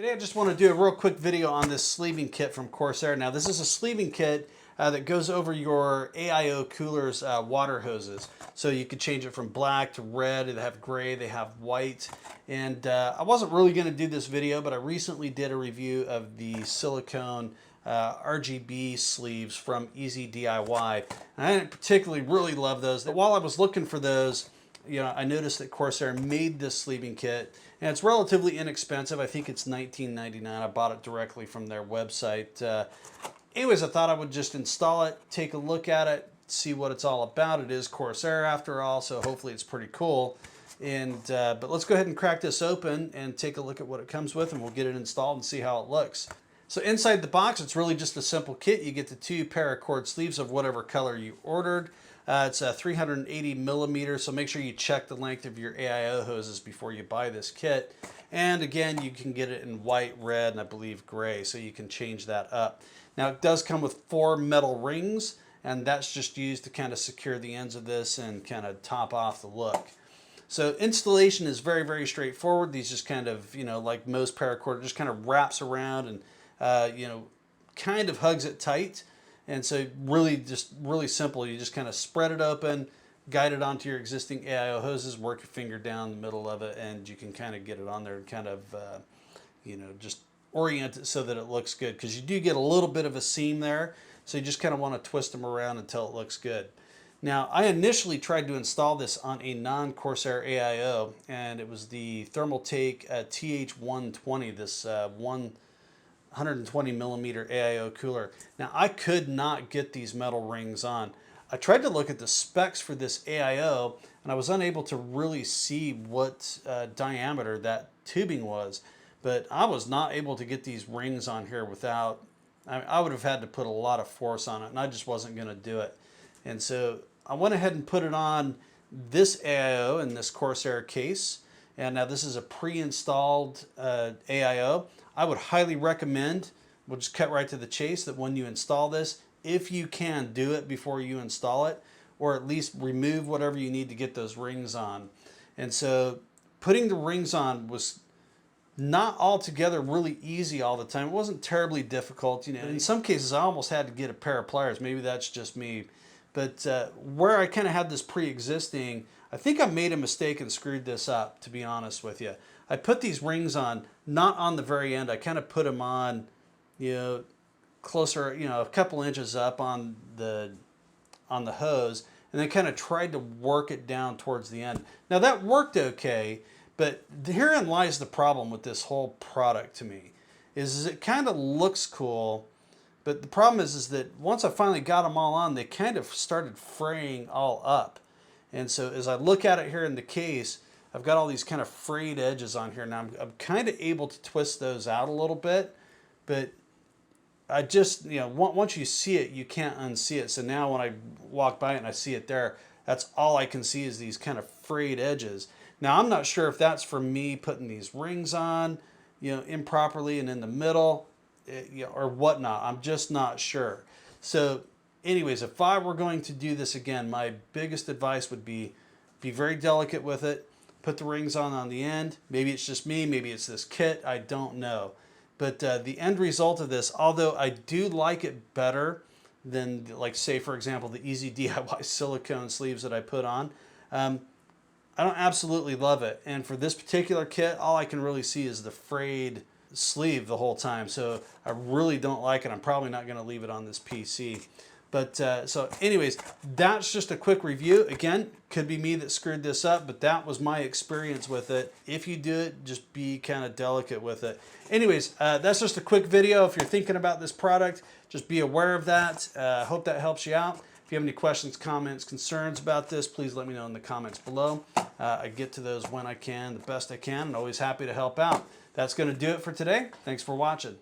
Today I just want to do a real quick video on this sleeving kit from Corsair. Now this is a sleeving kit that goes over your AIO coolers water hoses. So you could change it from black to red, they have gray, they have white. And I wasn't really going to do this video, but I recently did a review of the silicone RGB sleeves from Easy DIY. And I didn't particularly really love those. While I was looking for those, I noticed that Corsair made this sleeving kit, and it's relatively inexpensive. I think it's $19.99. I bought it directly from their website. Anyways, I thought I would just install it, take a look at it, see what it's all about. It is Corsair after all, so hopefully it's pretty cool. And but let's go ahead and crack this open and take a look at what it comes with, and we'll get it installed and see how it looks. So inside the box, it's really just a simple kit. You get the 2 paracord sleeves of whatever color you ordered. It's a 380 millimeters, so make sure you check the length of your AIO hoses before you buy this kit. And again, you can get it in white, red, and I believe gray, so you can change that up. Now it does come with 4 metal rings, and that's just used to kind of secure the ends of this and kind of top off the look. So installation is very, very straightforward. These just kind of, like most paracord, just kind of wraps around and, kind of hugs it tight. And so really simple. You just kind of spread it open, guide it onto your existing AIO hoses, work your finger down the middle of it, and you can kind of get it on there and kind of, just orient it so that it looks good. Because you do get a little bit of a seam there, so you just kind of want to twist them around until it looks good. Now, I initially tried to install this on a non-Corsair AIO, and it was the Thermaltake TH120, this 120 millimeter AIO cooler. Now I could not get these metal rings on. I tried to look at the specs for this AIO and I was unable to really see what diameter that tubing was, but I was not able to get these rings on here without, I would have had to put a lot of force on it, and I just wasn't going to do it. And so I went ahead and put it on this AIO in this Corsair case. And now this is a pre-installed AIO. I would highly recommend, we'll just cut right to the chase, that when you install this, if you can, do it before you install it, or at least remove whatever you need to get those rings on. And so putting the rings on was not altogether really easy all the time. It wasn't terribly difficult. In some cases I almost had to get a pair of pliers. Maybe that's just me. But where I kind of had this pre-existing, I think I made a mistake and screwed this up, to be honest with you. I put these rings on, not on the very end. I kind of put them on, closer, a couple inches up on the hose, and then kind of tried to work it down towards the end. Now that worked okay, but herein lies the problem with this whole product to me, is it kind of looks cool, but the problem is that once I finally got them all on, they kind of started fraying all up. And so as I look at it here in the case, I've got all these kind of frayed edges on here. Now I'm kind of able to twist those out a little bit, but I just, once you see it, you can't unsee it. So now when I walk by it and I see it there, that's all I can see is these kind of frayed edges. Now I'm not sure if that's for me putting these rings on, improperly and in the middle, or whatnot. I'm just not sure. So anyways, if I were going to do this again, my biggest advice would be very delicate with it. Put the rings on the end. Maybe it's just me, maybe it's this kit, I don't know. But the end result of this, although I do like it better than, like, say, for example, the Easy DIY silicone sleeves that I put on, I don't absolutely love it. And for this particular kit, all I can really see is the frayed sleeve the whole time. So I really don't like it. I'm probably not going to leave it on this PC. But so anyways, that's just a quick review. Again, could be me that screwed this up, but that was my experience with it. If you do it, just be kind of delicate with it. Anyways, that's just a quick video. If you're thinking about this product, just be aware of that. Hope that helps you out. If you have any questions, comments, concerns about this, please let me know in the comments below. I get to those when I can, the best I can, and always happy to help out. That's going to do it for today. Thanks for watching.